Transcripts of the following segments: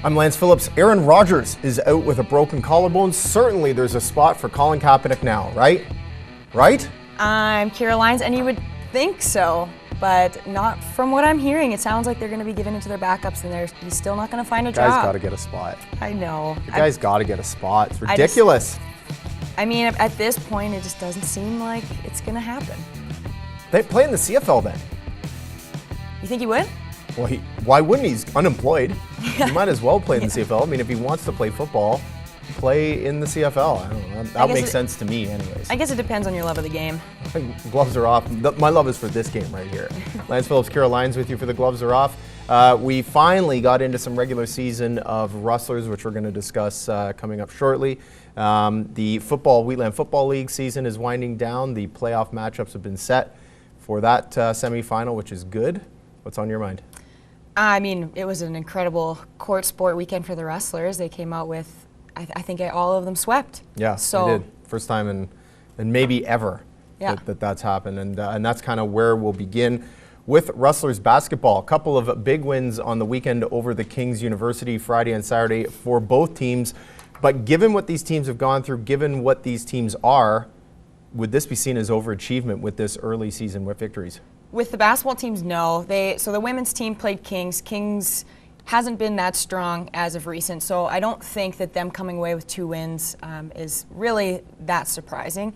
I'm Lance Phillips. Aaron Rodgers is out with a broken collarbone. Certainly there's a spot for Colin Kaepernick now, right? Right? I'm Kiera Lyons, and you would think so, but not from what I'm hearing. It sounds like they're going to be giving it to their backups, and he's still not going to find a job. The guy's got to get a spot. I know. The guy's got to get a spot. It's ridiculous. I mean, at this point, it just doesn't seem like it's going to happen. They play in the CFL then. You think he would? Well, why wouldn't he? He's unemployed. He might as well play in the CFL. I mean, if he wants to play football, play in the CFL. I don't know. That makes sense to me anyways. I guess it depends on your love of the game. Gloves are off. My love is for this game right here. Lance Phillips, Kiera Lyons with you for the Gloves Are Off. We finally got into some regular season of Rustlers, which we're going to discuss coming up shortly. The Wheatland Football League season is winding down. The playoff matchups have been set for that semifinal, which is good. What's on your mind? I mean, it was an incredible court sport weekend for the Rustlers. They came out with, I think all of them swept. Yeah, so they did. First time in maybe ever that's happened. And that's kind of where we'll begin with Rustlers basketball. A couple of big wins on the weekend over the Kings University Friday and Saturday for both teams. But given what these teams have gone through, given what these teams are, would this be seen as overachievement with this early season with victories? With the basketball teams, no. So the women's team played Kings. Kings hasn't been that strong as of recent, so I don't think that them coming away with 2 wins is really that surprising.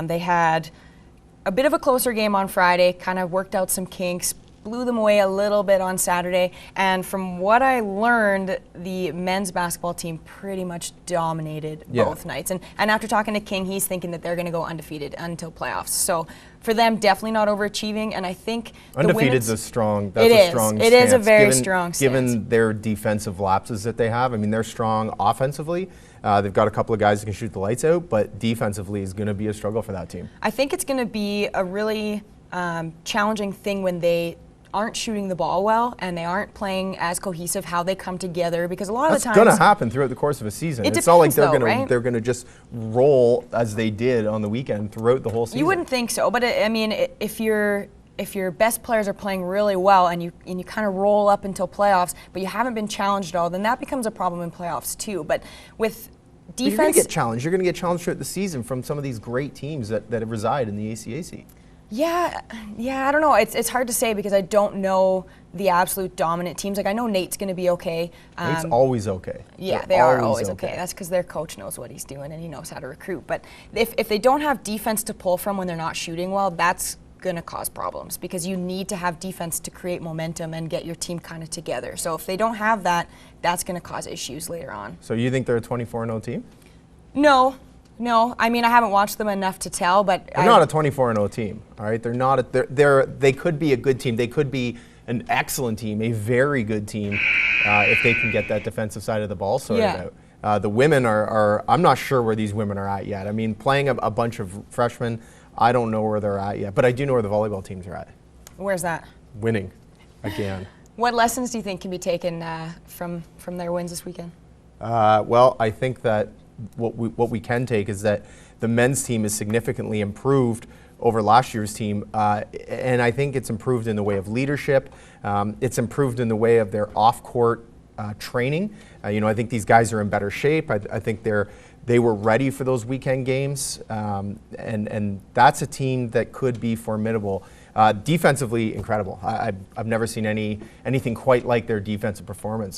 They had a bit of a closer game on Friday, kind of worked out some kinks, blew them away a little bit on Saturday, and from what I learned, the men's basketball team pretty much dominated both nights. And after talking to King, he's thinking that they're going to go undefeated until playoffs. So for them, definitely not overachieving, and I think undefeated's a strong stance. It is a very strong stance. Given their defensive lapses that they have. I mean, they're strong offensively. They've got a couple of guys that can shoot the lights out, but defensively is going to be a struggle for that team. I think it's going to be a really challenging thing when they aren't shooting the ball well and they aren't playing as cohesive, how they come together, because a lot of the times that's going to happen throughout the course of a season. It's not like they're going to just roll as they did on the weekend throughout the whole season. You wouldn't think so, but I mean, if your best players are playing really well and you kind of roll up until playoffs, but you haven't been challenged at all, then that becomes a problem in playoffs too. But with defense, you're going to get challenged. You're going to get challenged throughout the season from some of these great teams that reside in the ACAC. Yeah, I don't know. It's hard to say because I don't know the absolute dominant teams. Like, I know Nate's going to be okay. Nate's always okay. Yeah, they are always okay. That's because their coach knows what he's doing and he knows how to recruit. But if they don't have defense to pull from when they're not shooting well, that's going to cause problems because you need to have defense to create momentum and get your team kind of together. So if they don't have that, that's going to cause issues later on. So you think they're a 24-0 team? No, I mean, I haven't watched them enough to tell, but they're not a 24-0 team. All right, they're not. They could be a good team. They could be an excellent team, a very good team, if they can get that defensive side of the ball sorted out. The women are. I'm not sure where these women are at yet. I mean, playing a bunch of freshmen, I don't know where they're at yet. But I do know where the volleyball teams are at. Where's that? Winning, again. What lessons do you think can be taken from their wins this weekend? Well, I think that what we can take is that the men's team is significantly improved over last year's team, and I think it's improved in the way of leadership. It's improved in the way of their off-court training. I think these guys are in better shape. I think they were ready for those weekend games, and that's a team that could be formidable. Defensively, incredible. I've never seen anything quite like their defensive performance.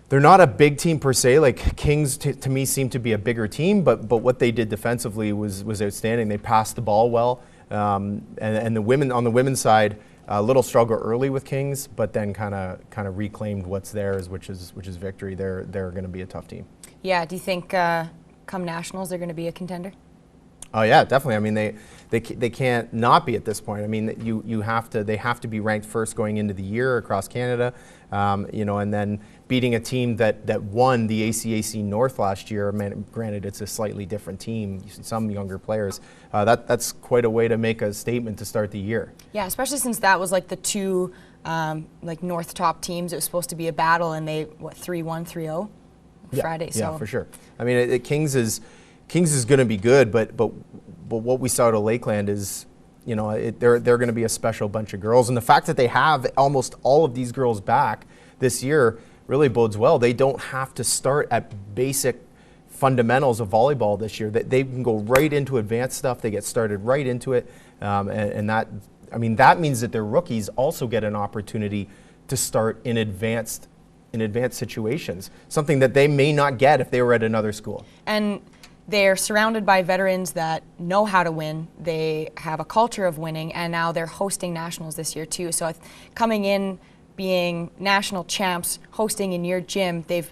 They're not a big team per se. Like Kings, to me, seem to be a bigger team, but what they did defensively was outstanding. They passed the ball well, and the women on the women's side, a little struggle early with Kings, but then kind of reclaimed what's theirs, which is victory. They're going to be a tough team. Yeah. Do you think come nationals they're going to be a contender? Oh yeah, definitely. I mean, they can't not be at this point. I mean, they have to be ranked first going into the year across Canada, and then beating a team that won the ACAC North last year. Granted, it's a slightly different team, some younger players. That's quite a way to make a statement to start the year. Yeah, especially since that was like the two North top teams. It was supposed to be a battle, and they 3-1, 3-0 Friday. So. Yeah, for sure. I mean, Kings is going to be good, but what we saw to Lakeland is, they're going to be a special bunch of girls, and the fact that they have almost all of these girls back, this year really bodes well. They don't have to start at basic fundamentals of volleyball this year. That they can go right into advanced stuff. They get started right into it, and that, I mean, that means that their rookies also get an opportunity to start in advanced situations, something that they may not get if they were at another school. And they're surrounded by veterans that know how to win. They have a culture of winning, and now they're hosting nationals this year too. So coming in, being national champs, hosting in your gym, they've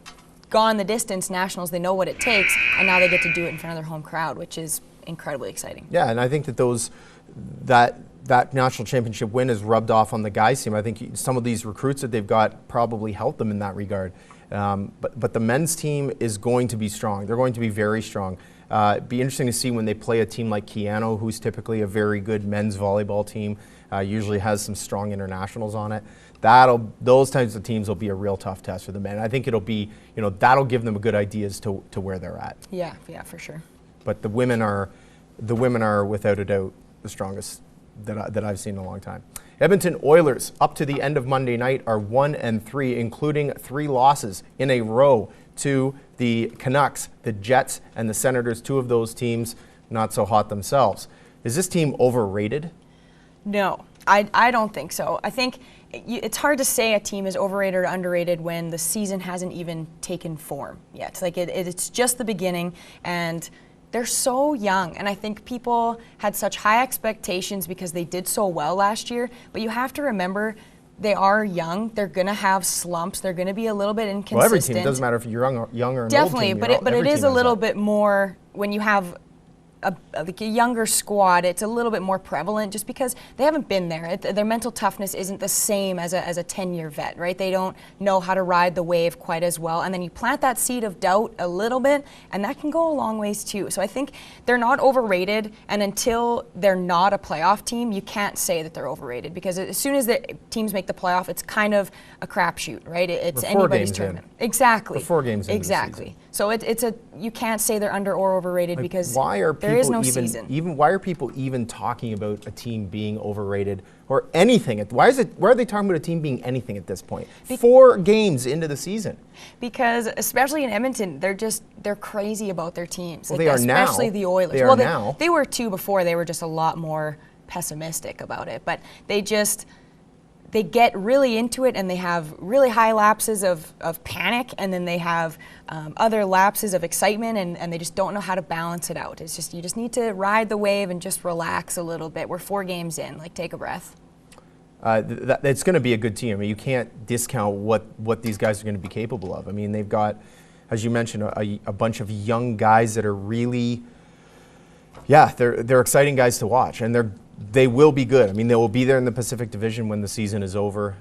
gone the distance, nationals, they know what it takes, and now they get to do it in front of their home crowd, which is incredibly exciting. Yeah, and I think that that national championship win has rubbed off on the guys' team. I think some of these recruits that they've got probably helped them in that regard. But the men's team is going to be strong. They're going to be very strong. It'd be interesting to see when they play a team like Kiano, who's typically a very good men's volleyball team, usually has some strong internationals on it. Those types of teams will be a real tough test for the men. I think it'll be, that'll give them a good idea as to where they're at. Yeah, for sure. But the women are without a doubt the strongest that I've seen in a long time. Edmonton Oilers, up to the end of Monday night, are 1-3, including 3 losses in a row to the Canucks, the Jets, and the Senators. 2 of those teams not so hot themselves. Is this team overrated? No, I don't think so. I think it's hard to say a team is overrated or underrated when the season hasn't even taken form yet. Like it's just the beginning, and they're so young, and I think people had such high expectations because they did so well last year, but you have to remember they are young. They're going to have slumps. They're going to be a little bit inconsistent. Well, every team, it doesn't matter if you're young or an definitely, old team. but it is a little bit more when you have like a younger squad. It's a little bit more prevalent just because they haven't been there. Their mental toughness isn't the same as a 10-year vet, right? They don't know how to ride the wave quite as well. And then you plant that seed of doubt a little bit, and that can go a long ways too. So I think they're not overrated, and until they're not a playoff team, you can't say that they're overrated, because as soon as the teams make the playoff, it's kind of a crapshoot, right? It's anybody's tournament. Exactly. 4 games in. Exactly. So you can't say they're under or overrated, because there is no season. Why are people even talking about a team being overrated or anything? Why are they talking about a team being anything at this point? 4 games into the season. Because especially in Edmonton, they're crazy about their teams. Well, they are now. Especially the Oilers. They were too before. They were just a lot more pessimistic about it. But they get really into it, and they have really high lapses of panic, and then they have other lapses of excitement, and they just don't know how to balance it out. It's just, you just need to ride the wave and just relax a little bit. We're 4 games in, take a breath. It's going to be a good team. I mean, you can't discount what these guys are going to be capable of. I mean, they've got, as you mentioned, a bunch of young guys that are really, they're exciting guys to watch, and they will be good. I mean, they will be there in the Pacific Division when the season is over.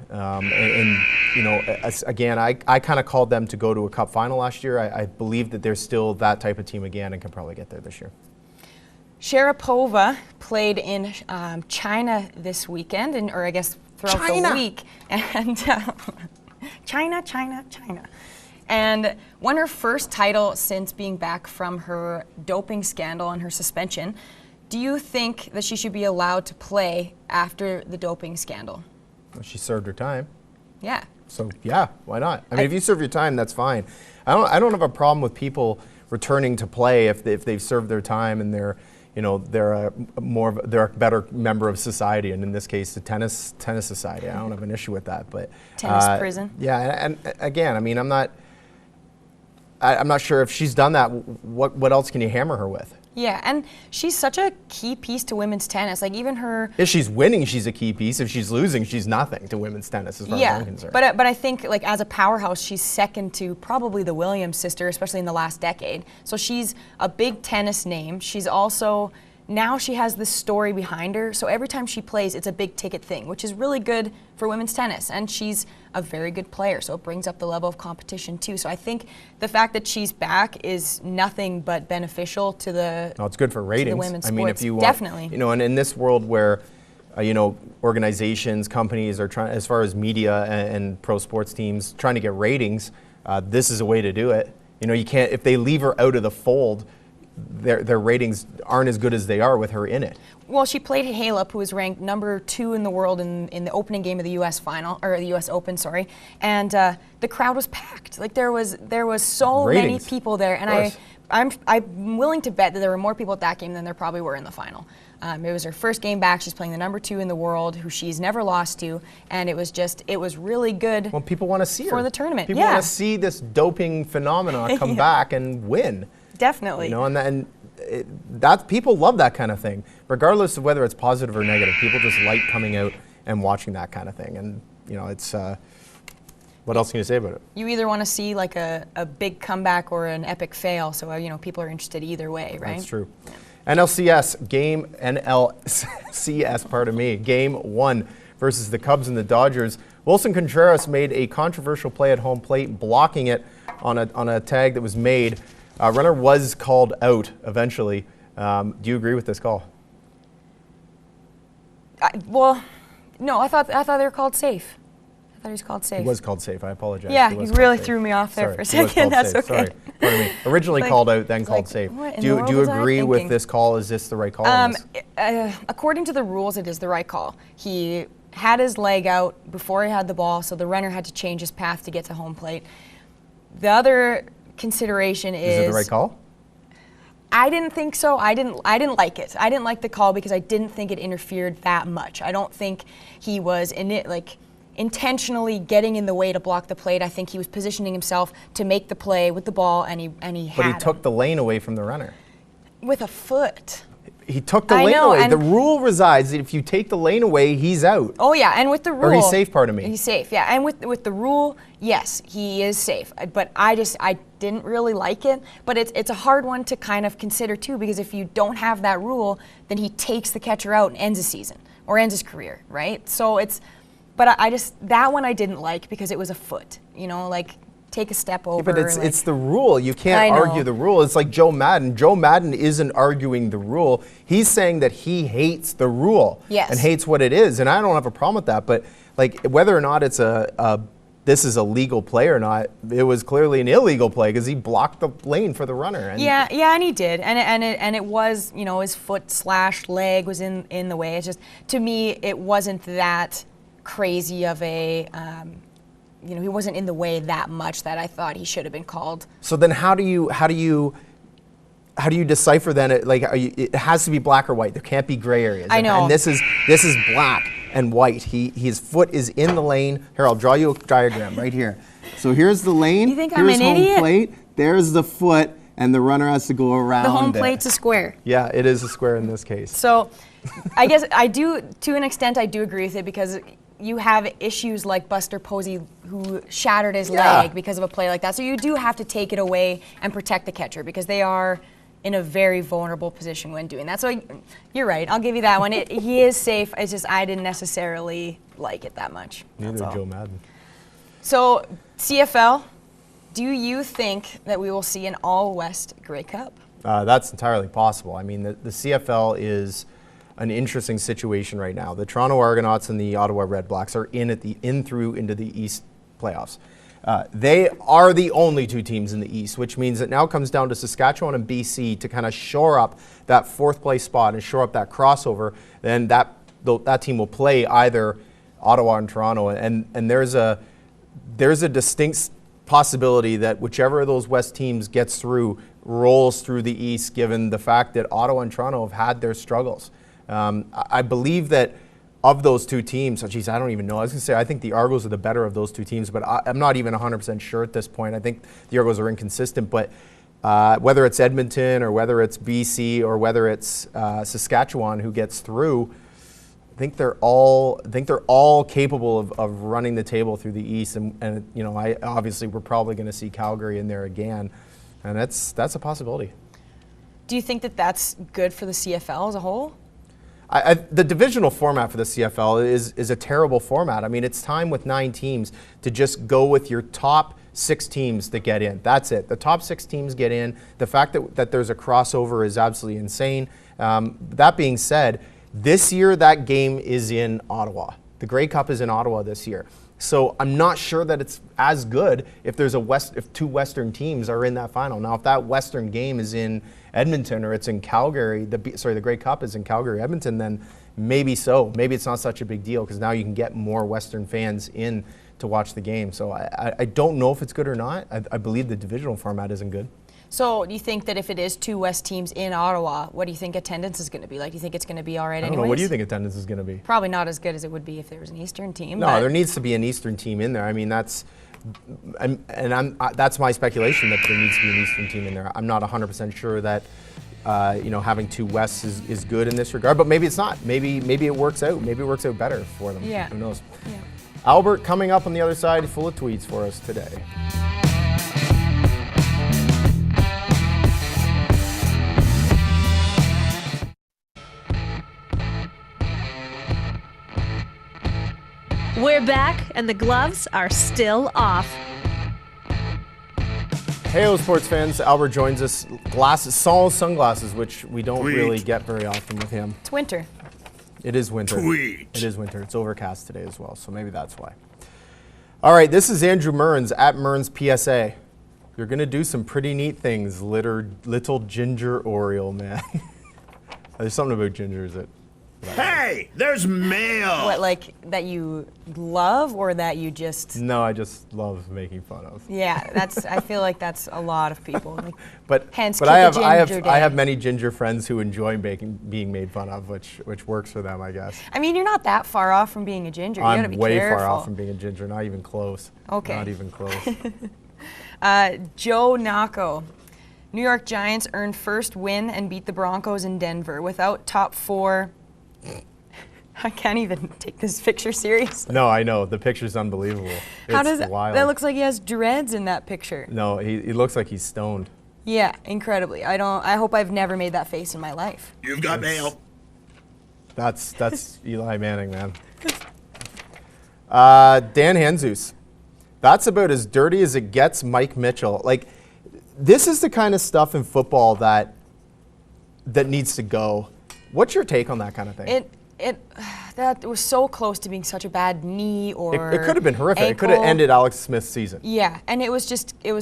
Again, I kind of called them to go to a Cup final last year. I believe that they're still that type of team again and can probably get there this year. Sharapova played in China this weekend, or I guess throughout the week. And China. And won her first title since being back from her doping scandal and her suspension. Do you think that she should be allowed to play after the doping scandal? Well, she served her time. Yeah. So yeah, why not? I mean, if you serve your time, that's fine. I don't have a problem with people returning to play if they've served their time and they're a better member of society, and in this case, the tennis society. I don't have an issue with that, but tennis prison. Yeah, and again, I mean, I'm not sure if she's done that. What else can you hammer her with? Yeah, and she's such a key piece to women's tennis. Even her... If she's winning, she's a key piece. If she's losing, she's nothing to women's tennis as far as I'm concerned. But I think, as a powerhouse, she's second to probably the Williams sister, especially in the last decade. So she's a big tennis name. She's also... Now she has this story behind her, so every time she plays, it's a big ticket thing, which is really good for women's tennis. And she's a very good player, so it brings up the level of competition too. So I think the fact that she's back is nothing but beneficial to the it's good for ratings. To the women's sports. I mean, if you want, definitely. And in this world where organizations, companies are trying, as far as media and pro sports teams, trying to get ratings, this is a way to do it. You can't, if they leave her out of the fold, their ratings aren't as good as they are with her in it. Well, she played Halep, who was ranked number 2 in the world in the opening game of the U.S. final, or the U.S. Open, sorry. And the crowd was packed. Like there was so many people there, and I'm willing to bet that there were more people at that game than there probably were in the final. It was her first game back. She's playing the number 2 in the world, who she's never lost to, and it was really good. Well, people want to see her for the tournament. People want to see this doping phenomenon come back and win. Definitely. You know, and that people love that kind of thing, regardless of whether it's positive or negative. People just like coming out and watching that kind of thing, and you know, it's. What else can you say about it? You either want to see like a big comeback or an epic fail, so you know people are interested either way, right? That's true. NLCS, Game 1 versus the Cubs and the Dodgers. Wilson Contreras made a controversial play at home plate, blocking it on a tag that was made. Runner was called out eventually. Do you agree with this call? Well, no, I thought they were called safe. I thought he was called safe. He was called safe. I apologize. Yeah, he really threw me off there for a second. That's okay. Sorry. Pardon me. Originally called out, then called safe. Do you agree with this call? Is this the right call? According to the rules, it is the right call. He had his leg out before he had the ball, so the runner had to change his path to get to home plate. The other consideration is it the right call? I didn't think so. I didn't like it. I didn't like the call because I didn't think it interfered that much. I don't think he was in it intentionally getting in the way to block the plate. I think he was positioning himself to make the play with the ball, and he had. But he took the lane away from the runner with a foot. He took the lane away. The rule resides that if you take the lane away, he's out. Oh yeah, and with the rule, or he's safe. Pardon me. He's safe. Yeah, and with the rule, yes, he is safe. But I didn't really like it. But it's a hard one to kind of consider too, because if you don't have that rule, then he takes the catcher out and ends his season or ends his career, right? So it's. But that one I didn't like because it was a foot. You know, like take a step over. Yeah, but it's the rule. You can't argue the rule. It's like Joe Madden. Joe Madden isn't arguing the rule. He's saying that he hates the rule and hates what it is. And I don't have a problem with that. But like whether or not it's this is a legal play or not, it was clearly an illegal play because he blocked the lane for the runner. And and he did. And it was, you know, his foot/leg was in the way. It's just, to me, it wasn't that crazy of a, you know, he wasn't in the way that much that I thought he should have been called. So then how do you decipher then? It has to be black or white. There can't be gray areas. I know. And this is black and white. His foot is in the lane. Here, I'll draw you a diagram right here. So here's the lane. You think I'm an idiot? Home plate. There's the foot, and the runner has to go around. The home plate's a square. Yeah, it is a square in this case. So, I guess I do, to an extent, I do agree with it because you have issues like Buster Posey, who shattered his leg because of a play like that. So you do have to take it away and protect the catcher because they are in a very vulnerable position when doing that. So you're right. I'll give you that one. He is safe. It's just I didn't necessarily like it that much. Neither did Joe Madden. So CFL, do you think that we will see an all-West Grey Cup? That's entirely possible. I mean, the CFL is an interesting situation right now. The Toronto Argonauts and the Ottawa Red Blacks are into the East playoffs. They are the only two teams in the East, which means it now comes down to Saskatchewan and BC to kind of shore up that fourth place spot and shore up that crossover. Then that team will play either Ottawa and Toronto, and there's a distinct possibility that whichever of those West teams gets through rolls through the East, given the fact that Ottawa and Toronto have had their struggles. I believe that of those two teams, I don't even know. I was going to say I think the Argos are the better of those two teams, but I'm not even 100% sure at this point. I think the Argos are inconsistent, but whether it's Edmonton or whether it's BC or whether it's Saskatchewan who gets through, I think they're all capable of running the table through the East, and you know, obviously we're probably going to see Calgary in there again, and that's a possibility. Do you think that that's good for the CFL as a whole? The divisional format for the CFL is a terrible format. I mean, it's time with 9 teams to just go with your top 6 teams that get in. That's it. The top 6 teams get in. The fact that there's a crossover is absolutely insane. That being said, this year that game is in Ottawa. The Grey Cup is in Ottawa this year. So I'm not sure that it's as good if there's if two Western teams are in that final. Now, if that Western game is in Edmonton or it's in Calgary, the Grey Cup is in Calgary, Edmonton, then maybe so. Maybe it's not such a big deal because now you can get more Western fans in to watch the game. So I don't know if it's good or not. I believe the divisional format isn't good. So do you think that if it is two West teams in Ottawa, what do you think attendance is going to be like? Do you think it's going to be all right I don't anyways? know. What do you think attendance is going to be? Probably not as good as it would be if there was an Eastern team. No, there needs to be an Eastern team in there. I mean, that's my speculation that there needs to be an Eastern team in there. I'm not 100% sure that having two Wests is good in this regard, but maybe it's not. Maybe it works out. Maybe it works out better for them. Yeah. Who knows? Yeah. Albert coming up on the other side, full of tweets for us today. We're back, and the gloves are still off. Hey, sports fans. Albert joins us. Sunglasses, which we don't really get very often with him. It's winter. It is winter. Tweet. It is winter. It's overcast today as well, so maybe that's why. All right, this is Andrew Mearns at Mearns PSA. You're going to do some pretty neat things, little ginger Oriole, man. There's something about gingers that... Hey, there's mail. What, like that you love or that you just... No, I just love making fun of. Yeah, I feel like that's a lot of people. Like, But hence I keep a have ginger I day. have many ginger friends who enjoy being made fun of, which works for them, I guess. I mean, you're not that far off from being a ginger. You gotta I'm be way careful. far off from being a ginger, not even close. Okay. Not even close. Joe Nako. New York Giants earned first win and beat the Broncos in Denver without top four. I can't even take this picture seriously. No, I know. The picture's unbelievable. How It's does wild. that looks like he has dreads in that picture? No, he looks like he's stoned. Yeah, incredibly. I hope I've never made that face in my life. You've got mail. That's Eli Manning, man. Dan Hanzus. That's about as dirty as it gets, Mike Mitchell. Like, this is the kind of stuff in football that needs to go. What's your take on that kind of thing? That was so close to being such a bad knee or It could have been horrific. It could have ankle. ended Alex Smith's season. Yeah, and it was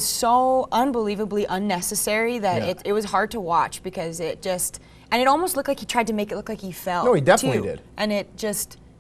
so unbelievably unnecessary that Yeah. it was hard to watch because it almost looked like he tried to make it look like he fell. No, he definitely too. did. And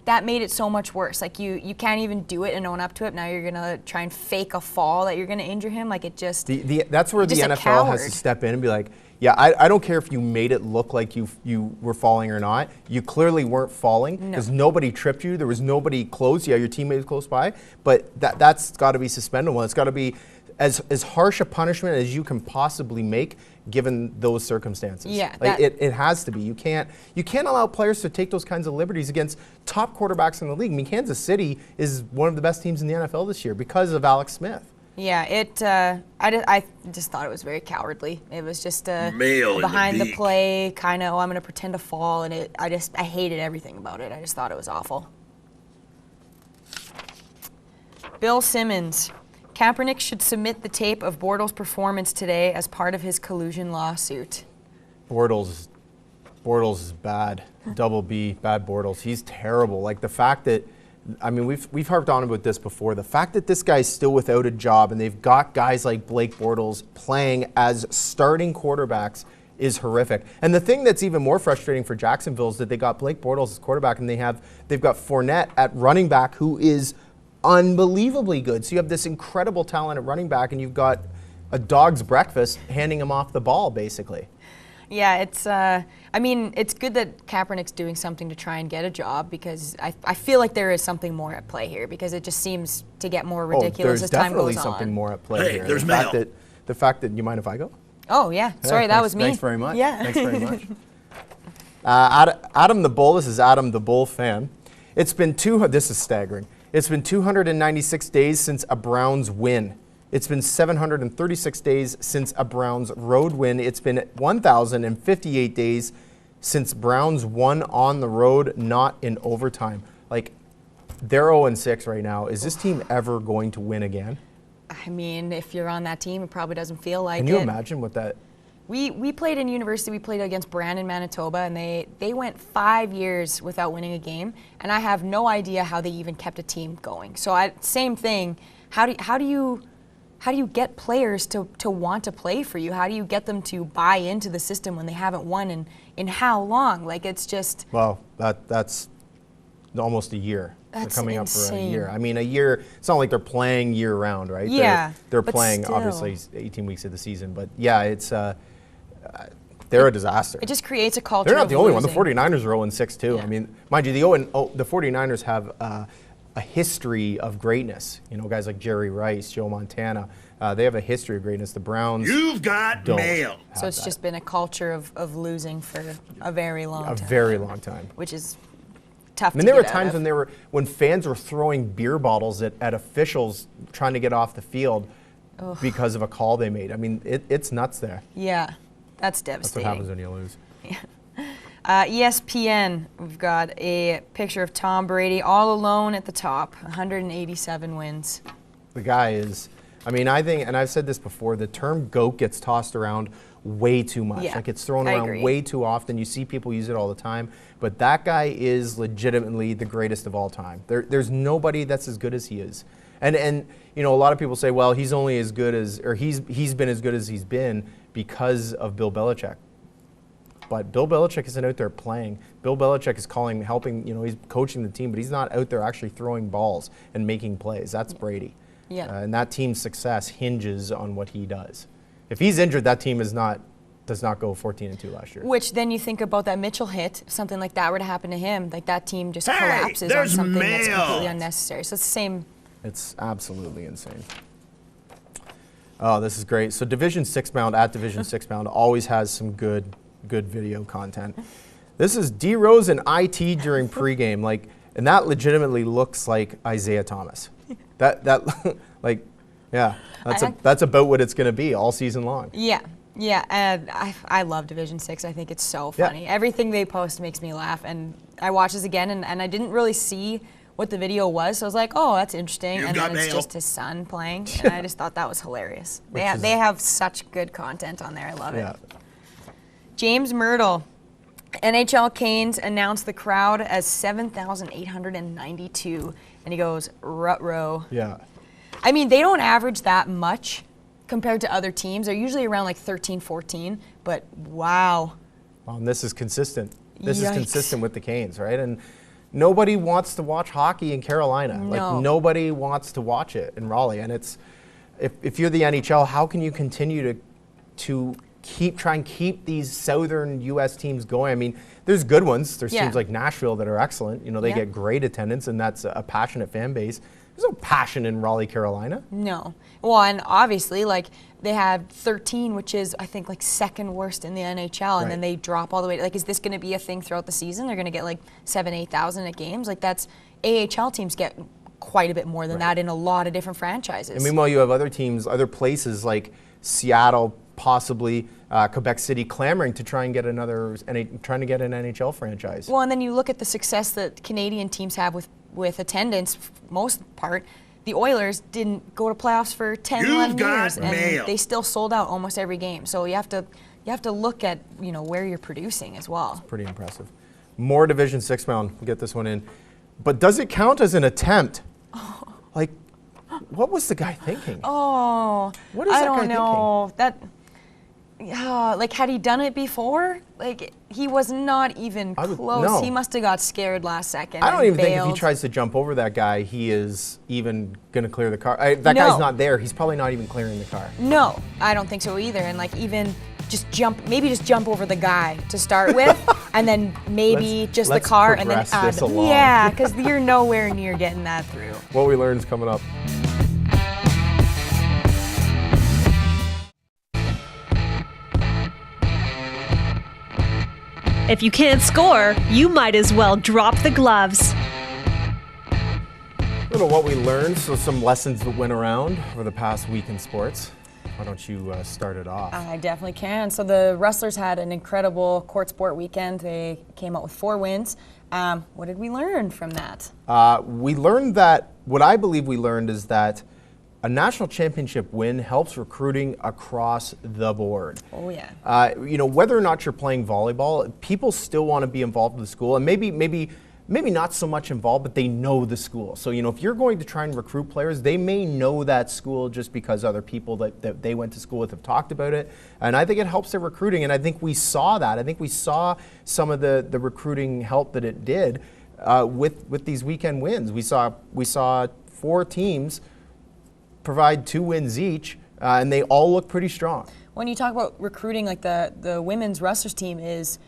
that made it so much worse. Like you can't even do it and own up to it. Now you're gonna try and fake a fall that you're gonna injure him. Like it just. That's where the just a NFL has to coward. step in and be like, yeah, I don't care if you made it look like you were falling or not. You clearly weren't falling because nobody tripped you. There was nobody close. Yeah, your teammate was close by, but that's got to be suspendable. It's got to be as harsh a punishment as you can possibly make given those circumstances. Yeah, like it has to be. You can't allow players to take those kinds of liberties against top quarterbacks in the league. I mean, Kansas City is one of the best teams in the NFL this year because of Alex Smith. Yeah, I just thought it was very cowardly. It was just Mail in the behind the beak. play, kind of, I'm going to pretend to fall, and I hated everything about it. I just thought it was awful. Bill Simmons. Kaepernick should submit the tape of Bortles' performance today as part of his collusion lawsuit. Bortles is bad. Double B, bad Bortles. He's terrible. Like the fact that, I mean, we've harped on about this before. The fact that this guy's still without a job and they've got guys like Blake Bortles playing as starting quarterbacks is horrific. And the thing that's even more frustrating for Jacksonville is that they got Blake Bortles as quarterback and they've got Fournette at running back who is unbelievably good. So you have this incredible talent at running back and you've got a dog's breakfast handing him off the ball basically. Yeah, it's good that Kaepernick's doing something to try and get a job because I feel like there is something more at play here because it just seems to get more ridiculous as time goes on. There's definitely something more at play Hey, here. there's The fact that, you mind if I go? Oh, yeah. Sorry, that was me. Thanks very much. Yeah. Thanks very much. Adam the Bull, this is Adam the Bull fan. This is staggering. It's been 296 days since a Browns win. It's been 736 days since a Browns road win. It's been 1,058 days since Browns won on the road, not in overtime. Like, they're 0-6 right now. Is this team ever going to win again? I mean, if you're on that team, it probably doesn't feel like it. Can you imagine what that We played in university. We played against Brandon, Manitoba, and they went 5 years without winning a game. And I have no idea how they even kept a team going. So same thing. How do you get players to want to play for you? How do you get them to buy into the system when they haven't won in how long? Like, it's just. Well, that's almost a year. That's They're coming insane. up for a year. I mean, a year, it's not like they're playing year round, right? Yeah, They're but playing, still. obviously, 18 weeks of the season. But yeah, it's they're a disaster. It just creates a culture. They're not of the only one. The losing. 49ers are 0-6 too. Yeah. I mean, mind you, the 49ers have a history of greatness. You know, guys like Jerry Rice, Joe Montana. They have a history of greatness. The Browns You've got don't mail. have So it's that. just been a culture of losing for a very long a time. very long time. Which is tough I mean, to there were get out times of. when fans were throwing beer bottles at officials trying to get off the field because of a call they made. I mean, it's nuts there. Yeah, that's That's what devastating. happens when you lose. ESPN, we've got a picture of Tom Brady all alone at the top, 187 wins. The guy is, I mean, I think, and I've said this before, the term GOAT gets tossed around way too much. Yeah, Like, it's thrown I around agree. way too often. You see people use it all the time. But that guy is legitimately the greatest of all time. There's nobody that's as good as he is. And you know, a lot of people say, well, he's only as good as, or he's been as good as he's been because of Bill Belichick. But Bill Belichick isn't out there playing. Bill Belichick is helping, you know, he's coaching the team, but he's not out there actually throwing balls and making plays. That's Brady. Yeah. And that team's success hinges on what he does. If he's injured, that team does not go 14-2 last year. Which then you think about that Mitchell hit, if something like that were to happen to him, like that team just Hey, collapses on there's something that's mail. completely unnecessary. So it's the same. It's absolutely insane. Oh, this is great. So Division 6 bound at Division 6 bound always has some good video content. This is D Rose and IT during pregame, like, and that legitimately looks like Isaiah Thomas. That like, yeah, that's about what it's going to be all season long. Yeah, and I love Division 6. I think it's so funny. Yeah. Everything they post makes me laugh, and I watched this again, and I didn't really see what the video was, so I was like, oh, that's interesting. You've And got then it's mail. just his son playing, and I just thought that was hilarious. They have such good content on there. I love Yeah. it. James Myrtle. NHL Canes announced the crowd as 7,892, and he goes, ruh-roh. Yeah. I mean, they don't average that much compared to other teams. They're usually around like 13, 14, but wow. And this is consistent. This is Yikes. consistent with the Canes, right? And nobody wants to watch hockey in Carolina. No. Like, nobody wants to watch it in Raleigh. And it's, if you're the NHL, how can you continue to try and keep these southern U.S. teams going? I mean, there's good ones. There's Yeah. teams like Nashville that are excellent. You know, they Yeah. get great attendance, and that's a passionate fan base. There's no passion in Raleigh, Carolina. No. Well, and obviously, like, they had 13, which is, I think, like second worst in the NHL, and then Right. they drop all the way. Like, is this going to be a thing throughout the season? They're going to get like 7,000, 8,000 at games? Like, that's, AHL teams get quite a bit more than that in a lot of different franchises. And meanwhile, you have other teams, other places like Seattle, possibly Quebec City, clamoring to try and get trying to get an NHL franchise. Well, and then you look at the success that Canadian teams have with attendance, most part. The Oilers didn't go to playoffs for 10, You've 11 got years, and mail. they still sold out almost every game. So you have to look at, you know, where you're producing as well. Pretty impressive. More Division 6 bound. We'll get this one in. But does it count as an attempt? Like, what was the guy thinking? Oh, What is I that don't guy know. Like, had he done it before? Like, he was not even I would- close. no. He must have got scared last second. I don't and even think if he bailed. tries to jump over that guy, he is even going to clear the car. That No. guy's not there. He's probably not even clearing the car. No, I don't think so either. And like, even just jump over the guy to start with, and then maybe just the let's car, and then progress add. this along. Yeah, because you're nowhere near getting that through. What we learned is coming up. If you can't score, you might as well drop the gloves. A little what we learned, so some lessons that went around over the past week in sports. Why don't you start it off? I definitely can. So the Rustlers had an incredible court sport weekend. They came out with 4 wins. What did we learn from that? We learned that, what I believe we learned is that a national championship win helps recruiting across the board. Oh, yeah. Whether or not you're playing volleyball, people still want to be involved with the school, and maybe not so much involved, but they know the school. So, if you're going to try and recruit players, they may know that school just because other people that they went to school with have talked about it. And I think it helps their recruiting, and I think we saw that. I think we saw some of the recruiting help that it did with these weekend wins. We saw 4 teams provide 2 wins each, and they all look pretty strong. When you talk about recruiting, like the women's wrestlers team is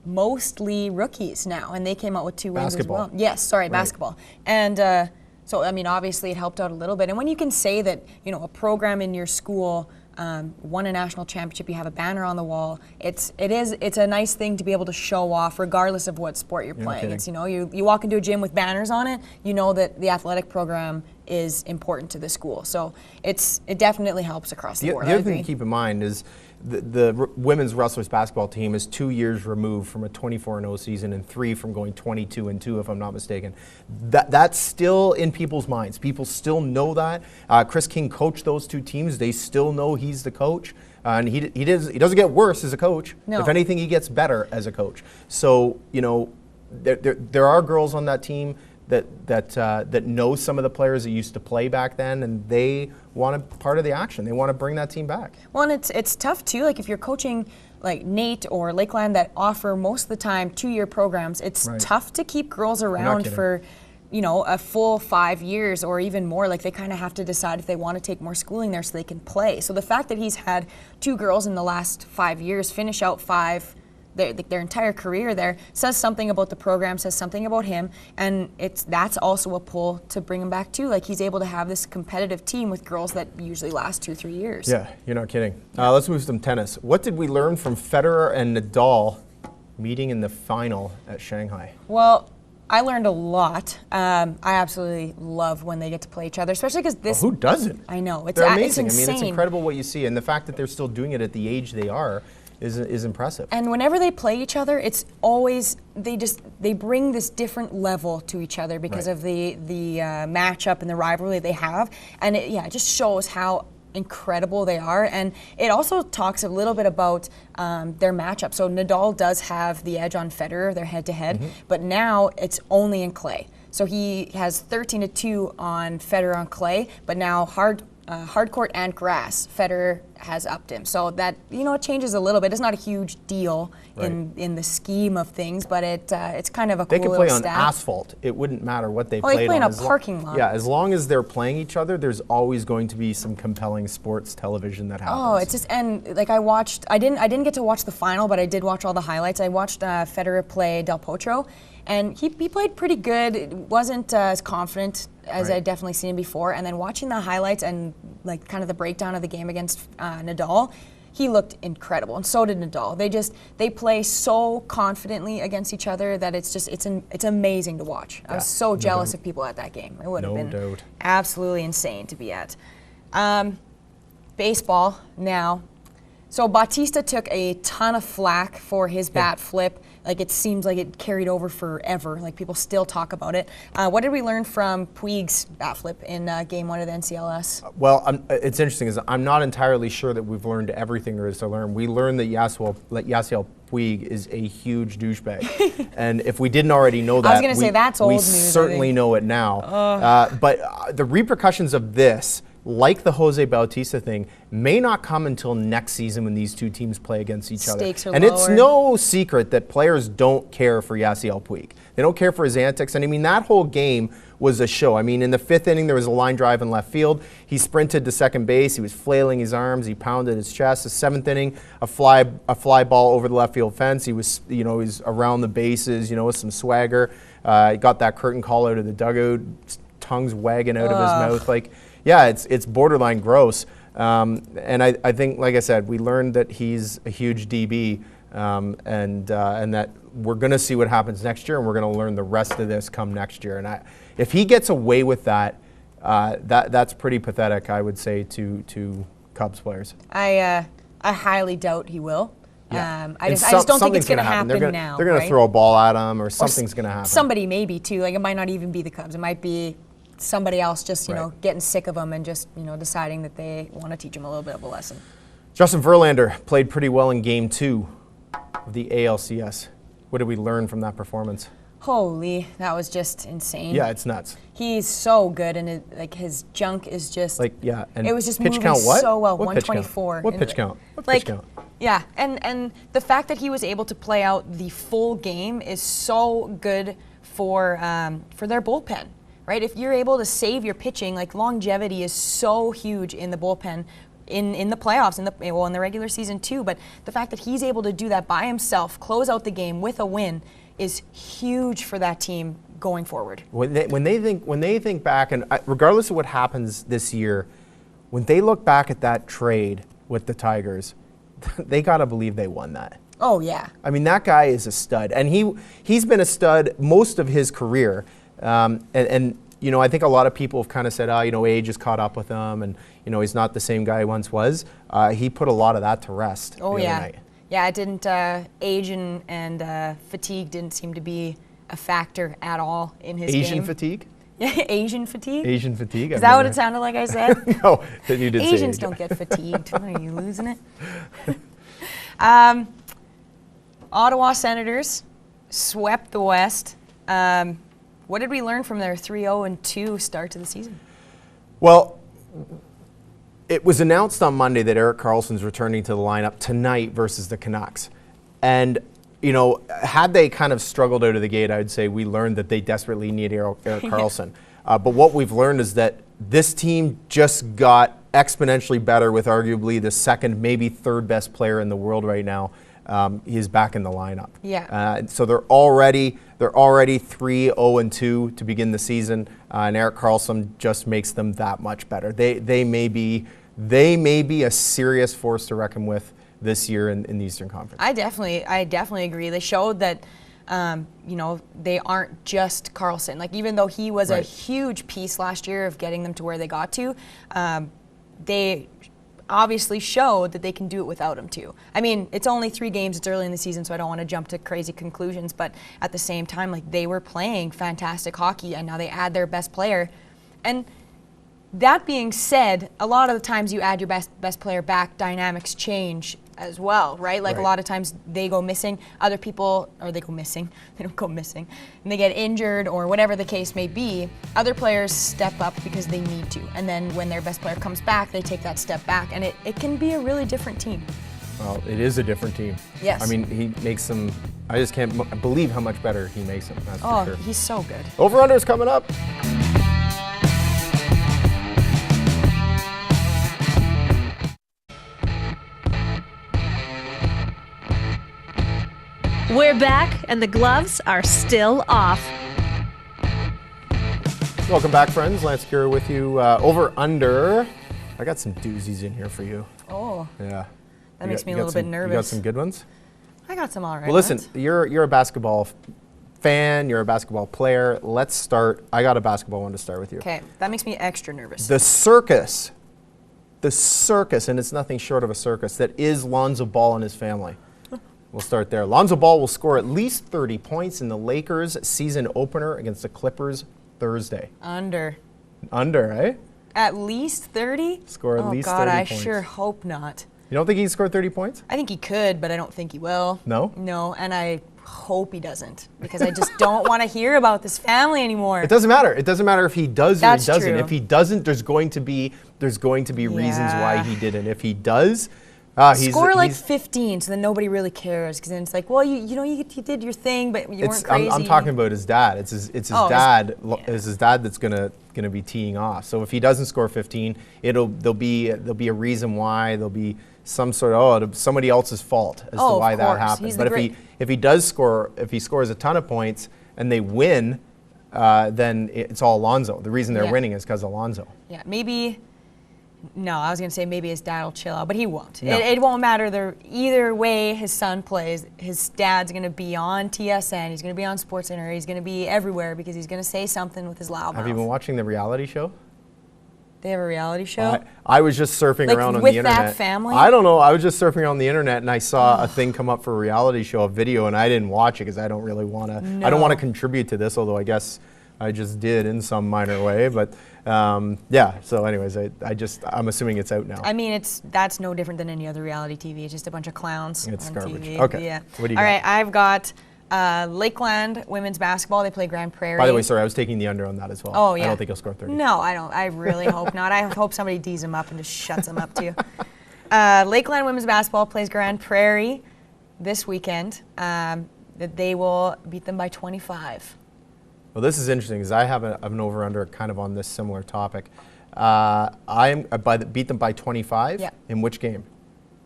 mostly rookies now, and they came out with 2 wins as well. Yes, sorry, basketball. And so, obviously it helped out a little bit. And when you can say that, a program in your school won a national championship, you have a banner on the wall, it's a nice thing to be able to show off regardless of what sport you're playing. It's, you walk into a gym with banners on it, you know that the athletic program is important to the school. So it definitely helps across the board. The other thing to keep in mind is the women's wrestlers basketball team is 2 years removed from a 24-0 season and 3 from going 22-2, if I'm not mistaken. That's still in people's minds. People still know that. Chris King coached those 2 teams. They still know he's the coach. And he doesn't get worse as a coach. No. If anything, he gets better as a coach. So, there are girls on that team that know some of the players that used to play back then, and they want to part of the action. They want to bring that team back. Well, and it's tough too. Like if you're coaching like Nate or Lakeland that offer most of the time 2-year programs, it's tough to keep girls around for a full 5 years or even more. Like they kind of have to decide if they want to take more schooling there so they can play. So the fact that he's had 2 girls in the last 5 years finish out 5. Their entire career there says something about the program, says something about him, and that's also a pull to bring him back too. Like he's able to have this competitive team with girls that usually last 2-3 years. Yeah, you're not kidding. Let's move to some tennis. What did we learn from Federer and Nadal meeting in the final at Shanghai? Well, I learned a lot. I absolutely love when they get to play each other, especially because this. Well, who doesn't? I know They're amazing. It's insane. It's incredible what you see, and the fact that they're still doing it at the age they are is impressive. And whenever they play each other, it's always they bring this different level to each other because of the matchup and the rivalry they have, and it just shows how incredible they are. And it also talks a little bit about their matchup. So Nadal does have the edge on Federer, their head-to-head, but now it's only in clay. So he has 13-2 on Federer on clay, but now hard court and grass, Federer has upped him. So that, it changes a little bit. It's not a huge deal in the scheme of things, but it's kind of a cool little stat. They can play on asphalt. It wouldn't matter what they played on. They play in a parking lot. Yeah, as long as they're playing each other, there's always going to be some compelling sports television that happens. Oh, it's just, and like I didn't get to watch the final, but I did watch all the highlights. I watched Federer play Del Potro, and he played pretty good. It wasn't as confident as I'd definitely seen him before. And then watching the highlights and like kind of the breakdown of the game against Nadal, he looked incredible, and so did Nadal. They play so confidently against each other that it's amazing to watch. I was so jealous of people at that game. It would have been absolutely insane to be at. Baseball now. So Bautista took a ton of flack for his bat flip. Like it seems like it carried over forever. Like people still talk about it. What did we learn from Puig's bat flip in Game 1 of the NCLS? Well, it's interesting. Is I'm not entirely sure that we've learned everything there is to learn. We learned that Yasiel Puig is a huge douchebag, and if we didn't already know that, I was going to say that's old we news. certainly know it now. But the repercussions of this, like the Jose Bautista thing, may not come until next season when these 2 teams play against each other. Stakes are and lower. It's no secret that players don't care for Yasiel Puig. They don't care for his antics. And I mean, that whole game was a show. I mean, in the 5th inning, there was a line drive in left field. He sprinted to second base. He was flailing his arms. He pounded his chest. The 7th inning, a fly ball over the left field fence. He was, he was around the bases, with some swagger. He got that curtain call out of the dugout, tongue's wagging out of his mouth. Like, yeah, it's borderline gross. And I think, like I said, we learned that he's a huge DB, and that we're going to see what happens next year, and we're going to learn the rest of this come next year. And if he gets away with that, that's pretty pathetic, I would say, to Cubs players. I highly doubt he will. Yeah. I just don't think it's going to happen now. They're going to throw a ball at him, or something's going to happen. Somebody maybe too. Like it might not even be the Cubs. It might be somebody else just, you know, Right. getting sick of him and just, you know, deciding that they want to teach him a little bit of a lesson. Justin Verlander played pretty well in Game 2 of the ALCS. What did we learn from that performance? Holy, that was just insane. Yeah, it's nuts. He's so good, and like his junk is just Like, yeah, and it was just pitch moving count what? so well. What pitch count? 124. What And, pitch count? What like, pitch count? Yeah, and the fact that he was able to play out the full game is so good for their bullpen, right? If you're able to save your pitching, like longevity is so huge in the bullpen. In the playoffs, in the regular season too, but the fact that he's able to do that by himself, close out the game with a win, is huge for that team going forward. When they think back, and regardless of what happens this year, when they look back at that trade with the Tigers, they gotta believe they won that. Oh yeah. I mean, that guy is a stud, and he's been a stud most of his career. And you know, I think a lot of people have kind of said, you know, age has caught up with him, and you know, he's not the same guy he once was. He put a lot of that to rest. Oh the yeah. other night. Yeah, it didn't. Age and fatigue didn't seem to be a factor at all in his Asian game. fatigue. Yeah, Asian fatigue. Asian fatigue. Is that what it sounded like I said? No, that you did say Asians age. don't get fatigued. What, are you losing it? Ottawa Senators swept the West. What did we learn from their 3-0-2 start to the season? Well, it was announced on Monday that Erik Karlsson's returning to the lineup tonight versus the Canucks. And, you know, had they kind of struggled out of the gate, I would say we learned that they desperately need Erik Karlsson. But what we've learned is that this team just got exponentially better with arguably the second, maybe third best player in the world right now. He's back in the lineup. Yeah. So they're already 3-0-2 to begin the season, and Erik Karlsson just makes them that much better. They may be a serious force to reckon with this year in the Eastern Conference. I definitely agree. They showed that, you know, they aren't just Karlsson. Like, even though he was a Right. huge piece last year of getting them to where they got to, they obviously showed that they can do it without him too. I mean, it's only 3 games, it's early in the season, so I don't want to jump to crazy conclusions, but at the same time, like, they were playing fantastic hockey, and now they add their best player. And that being said, a lot of the times you add your best player back, dynamics change as well, right? Like, Right. a lot of times they go missing, other people, or they go missing, they don't go missing, and they get injured or whatever the case may be. Other players step up because they need to, and then when their best player comes back, they take that step back, and it can be a really different team. Well, it is a different team. Yes. I mean, he makes them. I just can't believe how much better he makes them. That's Oh, for sure. he's so good. Over-under's coming up. We're back, and the gloves are still off. Welcome back, friends. Lance Kiera with you. Over-under. I got some doozies in here for you. Oh, Yeah. that makes me a You got little bit some- You got nervous. some good ones? I got some all right. Well, listen, ones. you're a basketball fan. You're a basketball player. Let's start. I got a basketball one to start with you. Okay, that makes me extra nervous. The circus, and it's nothing short of a circus, that is Lonzo Ball and his family. We'll start there. Lonzo Ball will score at least 30 points in the Lakers' season opener against the Clippers Thursday. Under. Under, eh? At least 30? Score at least 30 Oh, God, I points. sure hope not. You don't think he can score 30 points? I think he could, but I don't think he will. No? No, and I hope he doesn't, because I just don't want to hear about this family anymore. It doesn't matter. It doesn't matter if he does or That's he doesn't. true. If he doesn't, there's going to be reasons why Yeah. he didn't. If he does, Score like he's 15, so then nobody really cares, because then it's like, well, you did your thing, but you weren't crazy. I'm talking about his dad. It's his Oh, dad. yeah. It's his dad that's gonna be teeing off. So if he doesn't score 15, there'll be a reason why. There'll be some sort of somebody else's fault as to Oh, of why that course. happened. He's But the if he does score, if he scores a ton of points and they win, then it's all Alonzo. The reason they're Yeah. winning is because of Alonzo. Yeah, maybe. No, I was gonna say maybe his dad will chill out, but he won't. No. It won't matter. Either way his son plays, his dad's gonna be on TSN. He's gonna be on SportsCenter. He's gonna be everywhere because he's gonna say something with his loud mouth. Have you been watching the reality show? They have a reality show. I was just surfing Like, around on with the that internet. family? I don't know. I was just surfing around the internet and I saw a thing come up for a reality show, a video, and I didn't watch it because I don't really want to. I don't want to No. contribute to this. Although I guess I just did in some minor way, but yeah. So, anyways, I'm assuming it's out now. I mean, that's no different than any other reality TV. It's just a bunch of clowns It's on garbage. TV. Okay. Yeah. What do you All got? right, I've got Lakeland women's basketball. They play Grand Prairie. By the way, sorry, I was taking the under on that as well. Oh, yeah. I don't think he'll score 30. No, I don't. I really hope not. I hope somebody D's them up and just shuts them up too. Lakeland women's basketball plays Grand Prairie this weekend. That they will beat them by 25. Well, this is interesting because I have an over-under kind of on this similar topic. Beat them by 25. Yeah. In which game?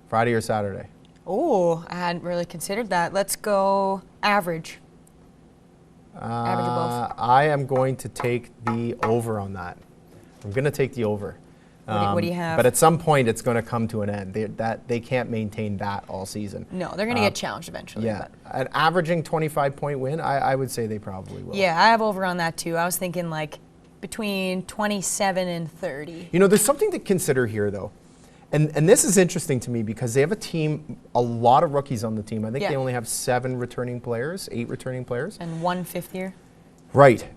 Friday or Saturday? Oh, I hadn't really considered that. Let's go average. Average of both. I am going to take the over on that. I'm going to take the over. What do you have? But at some point, it's going to come to an end. They can't maintain that all season. No, they're going to get challenged eventually. Yeah, But. an averaging 25-point win, I would say they probably will. Yeah, I have over on that too. I was thinking like between 27 and 30. You know, there's something to consider here, though. And this is interesting to me because they have a team, a lot of rookies on the team. I think they only have 8 returning players. And 1 fifth year. Right.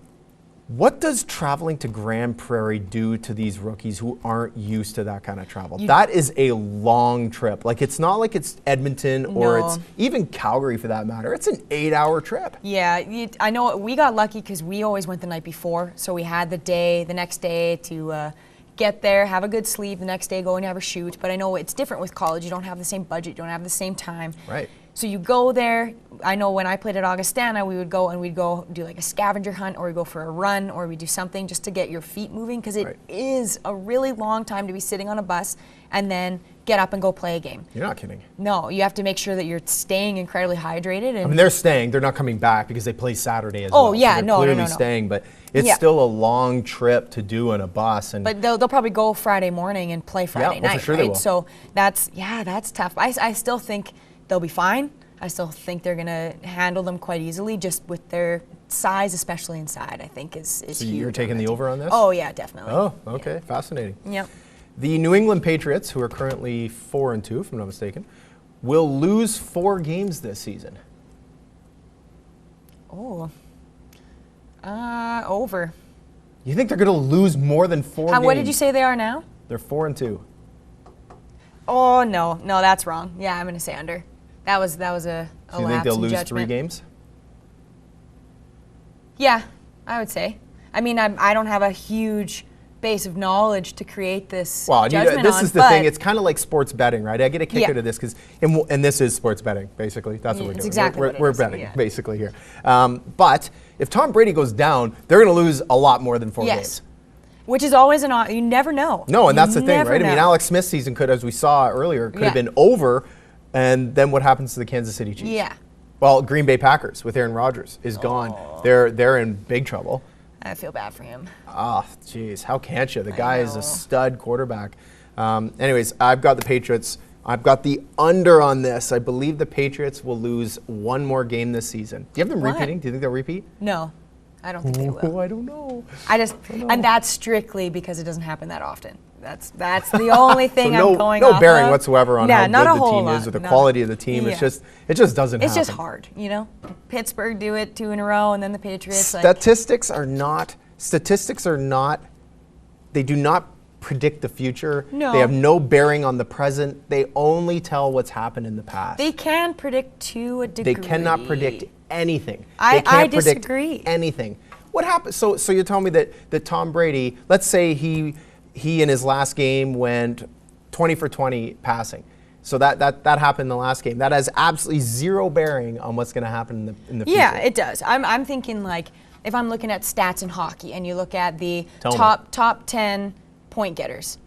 What does traveling to Grand Prairie do to these rookies who aren't used to that kind of travel? That is a long trip. Like, it's not like it's Edmonton or it's even Calgary for that matter. It's an 8-hour trip. Yeah, I know we got lucky because we always went the night before. So we had the next day to get there, have a good sleep, the next day go and have a shoot. But I know it's different with college. You don't have the same budget, you don't have the same time. Right. So you go there. I know when I played at Augustana, we'd go do like a scavenger hunt, or we'd go for a run, or we'd do something just to get your feet moving, because it is a really long time to be sitting on a bus and then get up and go play a game. You're not kidding. No, you have to make sure that you're staying incredibly hydrated. And I mean, they're staying. They're not coming back because they play Saturday as well. Oh, yeah, so no, they're no, clearly no. staying, but it's still a long trip to do on a bus. But they'll probably go Friday morning and play Friday night, for sure right? they will. So that's tough. I still think they'll be fine. I still think they're going to handle them quite easily, just with their size, especially inside, I think is So huge. you're taking the over on this? Oh, yeah, definitely. Oh, okay. Fascinating. Yep. The New England Patriots, who are currently 4-2, if I'm not mistaken, will lose 4 games this season. Oh. Over. You think they're going to lose more than 4 games? What did you say they are now? They're 4-2. Oh, no, that's wrong. Yeah, I'm going to say under. That was a So you think lapse they'll in lose judgment. 3 games? Yeah, I would say. I mean, I don't have a huge base of knowledge to create this judgment this on, is the but thing. It's kind of like sports betting, right? I get a kick out of this because, and this is sports betting, basically. That's what we're it's doing. exactly what it we're is, betting, yeah. basically, here. But if Tom Brady goes down, they're going to lose a lot more than 4 games. Which is always you never know. No, and You that's the thing, never right? I mean, know. Alex Smith's season could, as we saw earlier, could have been over, and then what happens to the Kansas City Chiefs? Yeah. Well, Green Bay Packers with Aaron Rodgers is gone. They're in big trouble. I feel bad for him. Ah, jeez, how can't you? The guy is know. a stud quarterback. Anyways, I've got the Patriots. I've got the under on this. I believe the Patriots will lose 1 more game this season. Do you have them What? repeating? Do you think they'll repeat? No, I don't think they will. Oh, I don't know. And that's strictly because it doesn't happen that often. That's the only thing So I'm going no off bearing of. whatsoever on Yeah, how not good a the whole team lot, is or the no. quality of the team. Yeah. It just doesn't happen. It's just hard, you know? Pittsburgh do it 2 in a row, and then the Patriots. Statistics are not. They do not predict the future. No. They have no bearing on the present. They only tell what's happened in the past. They can predict to a degree. They cannot predict anything. I They can't predict disagree. anything. What happened? So you're telling me that Tom Brady, let's say he in his last game went 20 for 20 passing. So that happened in the last game. That has absolutely zero bearing on what's going to happen in the future. Yeah, it does. I'm thinking like if I'm looking at stats in hockey and you look at the Tell me. top 10 point getters,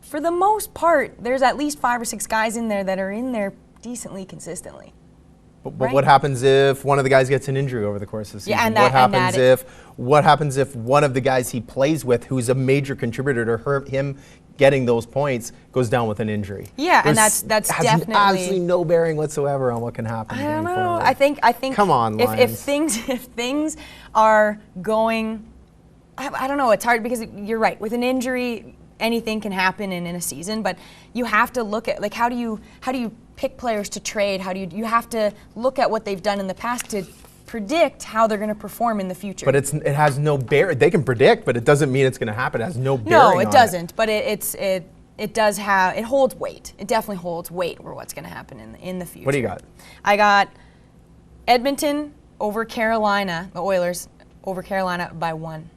for the most part there's at least 5 or 6 guys in there that are in there decently consistently. But Right. what happens if one of the guys gets an injury over the course of the season? Yeah, and what happens if one of the guys he plays with, who's a major contributor to him getting those points, goes down with an injury? Yeah, and There's- that's has definitely absolutely no bearing whatsoever on what can happen. I don't going know. forward. I think. Come on, if Lions. things are going, I don't know. It's hard because you're right. With an injury, anything can happen in a season. But you have to look at like how do you pick players to trade? How do you have to look at what they've done in the past to predict how they're going to perform in the future. But it has no bearing. They can predict, but it doesn't mean it's going to happen. It has no bearing No, it on doesn't. But it does have, it holds weight. It definitely holds weight for what's going to happen in the future. What do you got? I got Edmonton over Carolina, the Oilers over Carolina by 1.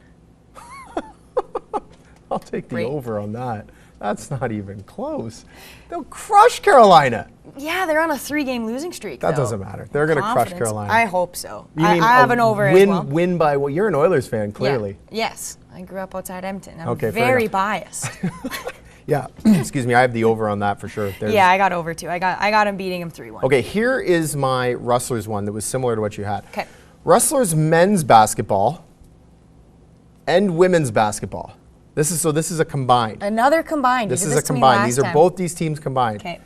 I'll take the Great. over on that. That's not even close. They'll crush Carolina. Yeah, they're on a 3-game losing streak. That though. doesn't matter. They're going to crush Confidence. Carolina. I hope so. You I mean have a an over win, as well. Win by what? You're an Oilers fan, clearly. Yeah. Yes, I grew up outside Edmonton. I'm Okay, fair very enough. biased. Yeah. Excuse me. I have the over on that for sure. Yeah, I got over too. I got him beating him 3-1. Okay, here is my Rustlers one that was similar to what you had. Okay. Rustlers men's basketball and women's basketball. This is a combined. Another combined. This You is did a to me combined. last These are time. both these teams combined. Okay.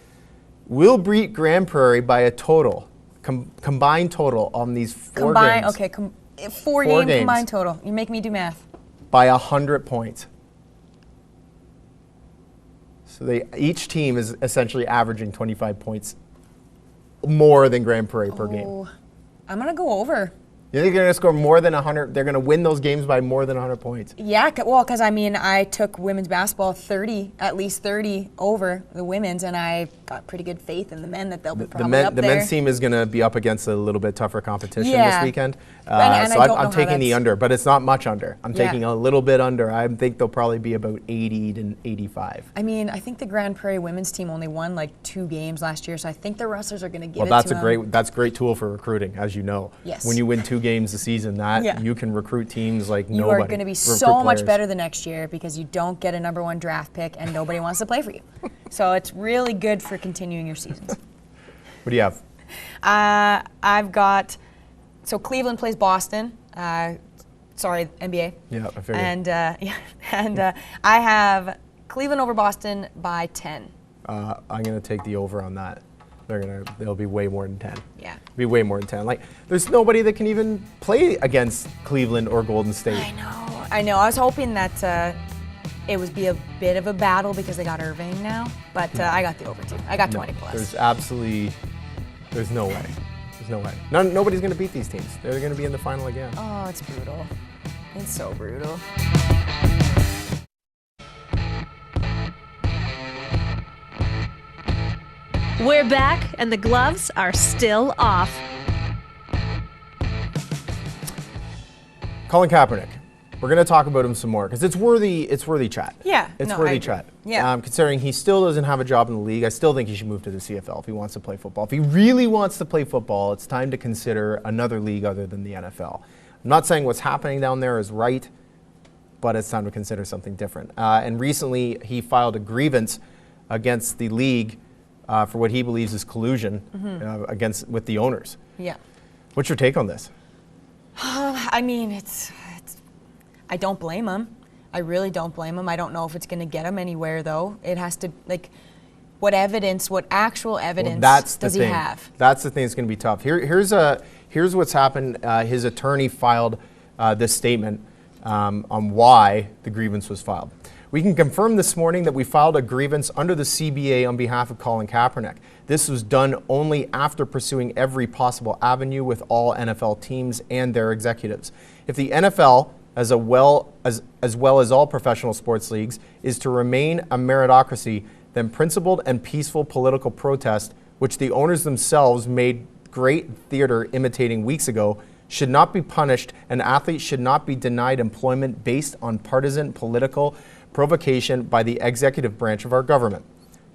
Will beat Grand Prairie by a total, combined total on these four Combined. games. Okay. 4 Four game games. combined total. You make me do math. By 100 points. So each team is essentially averaging 25 points more than Grand Prairie per game. Oh, I'm gonna go over. You think they're going to score more than 100? They're going to win those games by more than 100 points. Yeah, well, because I mean, I took women's basketball 30, at least 30 over the women's, and I got pretty good faith in the men that they'll be probably up The there. men's team is going to be up against a little bit tougher competition Yeah. this weekend. And so I don't know I'm how taking the that's- under, but it's not much under. I'm Yeah. taking a little bit under. I think they'll probably be about 80 to 85. I mean, I think the Grand Prairie women's team only won like 2 games last year, so I think the Rustlers are going to give Well, it that's to a them. great tool for recruiting, as you know. Yes. When you win 2 games a season, Yeah. you can recruit teams like You nobody. are going to be Recruit so much players. better the next year because you don't get a number 1 draft pick and nobody wants to play for you. So it's really good for continuing your seasons. What do you have? I've got, so Cleveland plays Boston. Sorry, NBA. Yeah, I figured. And I have Cleveland over Boston by 10. I'm going to take the over on that. They'll be way more than 10. Yeah. Be way more than 10. Like, there's nobody that can even play against Cleveland or Golden State. I know. I was hoping that it would be a bit of a battle because they got Irving now, but I got the over too. I got 20 plus. There's no way. There's no way. Nobody's going to beat these teams. They're going to be in the final again. Oh, it's brutal. It's so brutal. We're back, and the gloves are still off. Colin Kaepernick. We're going to talk about him some more because it's worthy chat. Yeah, It's no, I worthy agree. chat. Yeah. Considering he still doesn't have a job in the league, I still think he should move to the CFL if he wants to play football. If he really wants to play football, it's time to consider another league other than the NFL. I'm not saying what's happening down there is right, but it's time to consider something different. And recently, he filed a grievance against the league for what he believes is collusion with the owners. Yeah. What's your take on this? I mean, I don't blame him. I really don't blame him. I don't know if it's going to get him anywhere, though. It has to, like, what actual evidence does he have? That's the thing that's going to be tough. Here's what's happened. His attorney filed this statement on why the grievance was filed. We can confirm this morning that we filed a grievance under the CBA on behalf of Colin Kaepernick. This was done only after pursuing every possible avenue with all NFL teams and their executives. If the NFL, as well as all professional sports leagues, is to remain a meritocracy, then principled and peaceful political protest, which the owners themselves made great theater imitating weeks ago, should not be punished, and athletes should not be denied employment based on partisan political provocation by the executive branch of our government.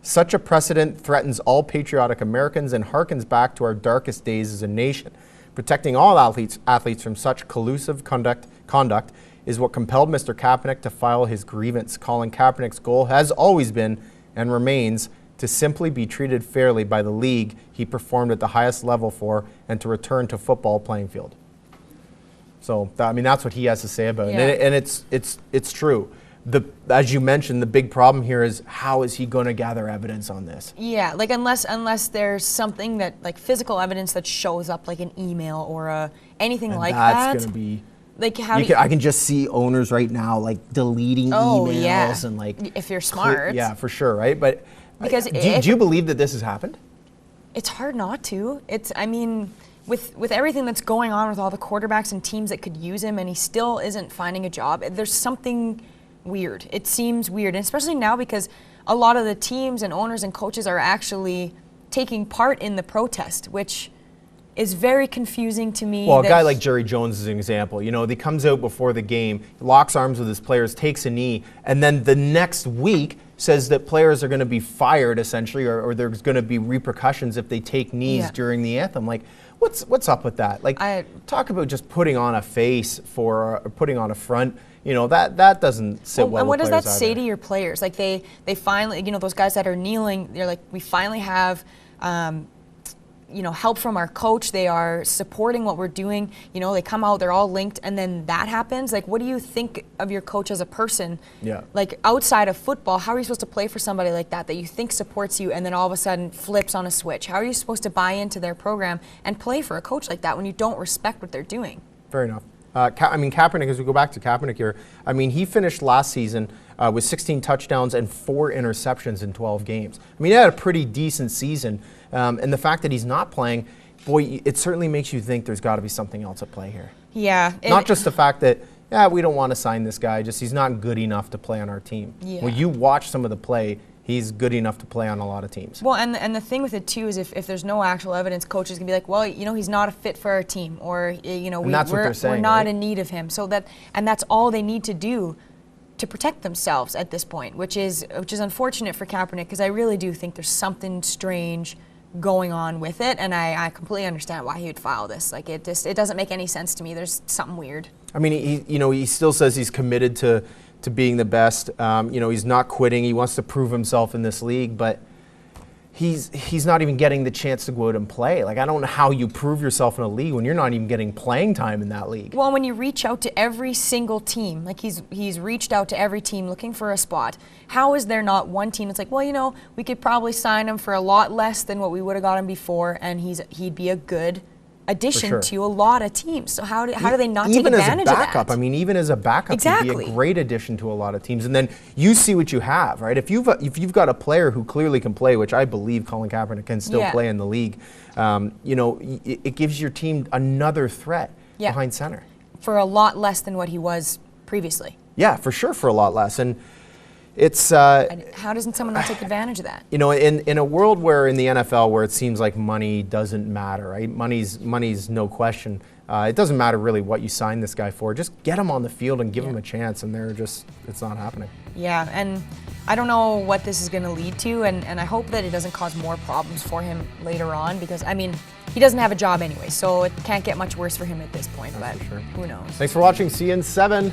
Such a precedent threatens all patriotic Americans and harkens back to our darkest days as a nation. Protecting all athletes from such collusive conduct is what compelled Mr. Kaepernick to file his grievance. Colin Kaepernick's goal has always been and remains to simply be treated fairly by the league he performed at the highest level for and to return to football playing field. So, that's what he has to say about it. Yeah. And it's true. As you mentioned, the big problem here is how is he going to gather evidence on this? Yeah, like unless there's something that, like, physical evidence that shows up, like an email or anything And like that. that's going to be... Like, how I can just see owners right now, like, deleting emails and, like... if you're smart. Yeah, for sure, right? But Because do you believe that this has happened? It's hard not to. I mean, with everything that's going on with all the quarterbacks and teams that could use him, and he still isn't finding a job, there's something weird. It seems weird, and especially now because a lot of the teams and owners and coaches are actually taking part in the protest, which is very confusing to me. Well, a guy like Jerry Jones is an example. You know, he comes out before the game, locks arms with his players, takes a knee, and then the next week says that players are going to be fired, essentially, or there's going to be repercussions if they take knees during the anthem. Like, what's up with that? Like, talk about just putting on a face or putting on a front. You know, that doesn't sit well and what with does that players say either. to your players? Like, they finally, you know, those guys that are kneeling, they're like, we finally have you know, help from our coach. They are supporting what we're doing. You know, they come out, they're all linked, and then that happens. Like, what do you think of your coach as a person? Yeah. Like, outside of football, how are you supposed to play for somebody like that you think supports you and then all of a sudden flips on a switch? How are you supposed to buy into their program and play for a coach like that when you don't respect what they're doing? Fair enough. I mean, Kaepernick, as we go back to Kaepernick here, I mean, he finished last season with 16 touchdowns and 4 interceptions in 12 games. I mean, he had a pretty decent season. And the fact that he's not playing, boy, it certainly makes you think there's got to be something else at play here. Yeah. Not just the fact that, we don't want to sign this guy, just he's not good enough to play on our team. Yeah. When you watch some of the play, he's good enough to play on a lot of teams. Well, and the thing with it too is if there's no actual evidence, coaches can be like, well, you know, he's not a fit for our team, or you know, And that's what they're saying, we're not right? in need of him. So that's all they need to do to protect themselves at this point, which is unfortunate for Kaepernick, because I really do think there's something strange going on with it, and I completely understand why he would file this. Like, it doesn't make any sense to me. There's something weird. I mean, he still says he's committed to being the best. You know, he's not quitting. He wants to prove himself in this league, but he's not even getting the chance to go out and play. Like, I don't know how you prove yourself in a league when you're not even getting playing time in that league. Well, when you reach out to every single team, like he's reached out to every team looking for a spot, how is there not one team that's like, well, you know, we could probably sign him for a lot less than what we would have got him before, and he'd be a good addition to a lot of teams. So how do they not take advantage of that? Even as a backup, I mean, even as a backup, he'd be a great addition to a lot of teams. And then you see what you have, right? If you've got a player who clearly can play, which I believe Colin Kaepernick can still play in the league, you know, it gives your team another threat behind center. For a lot less than what he was previously. Yeah, for sure, for a lot less. And it's how doesn't someone not take advantage of that? You know, in a world where in the NFL where it seems like money doesn't matter, right? Money's no question. It doesn't matter really what you sign this guy for. Just get him on the field and give him a chance, and it's not happening. Yeah, and I don't know what this is going to lead to, and I hope that it doesn't cause more problems for him later on, because, I mean, he doesn't have a job anyway, so it can't get much worse for him at this point, but who knows? Thanks for watching. See you in 7.